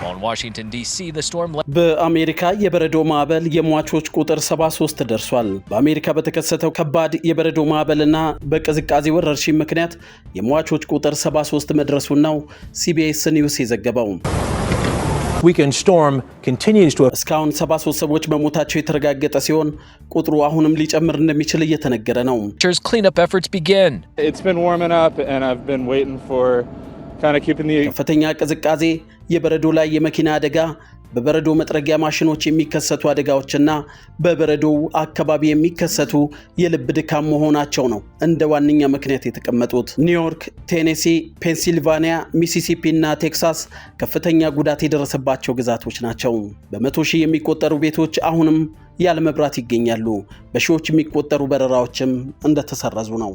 On Washington D.C. the storm በአሜሪካ የበረዶ ማዕበል የሟቾች ቁጥር 73 ደርሷል። በአሜሪካ በተከሰተው ከባድ የበረዶ ማዕበልና በቅዝቃዜ ወረርሽኝ ምክንያት የሟቾች ቁጥር 73 መድረሱን ነው CBS ኒውስ የዘገበው። Weekend storm continues to እስካሁን 73 ሰዎች በሞታቸው የተረጋገጠ ሲሆን ቁጥሩ አሁንም ሊጨምር እንደሚችል እየተነገረ ነው። cleanup efforts begin. It's been warming up and I've been waiting for kind of keeping the ከፍተኛ ቅዝቃዜ፣ የበረዶ ላይ የመኪና አደጋ፣ በበረዶ መጥረጊያ ማሽኖች የሚከሰቱ አደጋዎችና በበረዶ አካባቢ የሚከሰቱ የልብ ድካም መሆናቸው ነው እንደ ዋነኛ ምክንያት የተቀመጡት። ኒውዮርክ፣ ቴኔሲ፣ ፔንሲልቫኒያ፣ ሚሲሲፒ እና ቴክሳስ ከፍተኛ ጉዳት የደረሰባቸው ግዛቶች ናቸው። በመቶ ሺህ የሚቆጠሩ ቤቶች አሁንም ያለ መብራት ይገኛሉ። በሺዎች የሚቆጠሩ በረራዎችም እንደተሰረዙ ነው።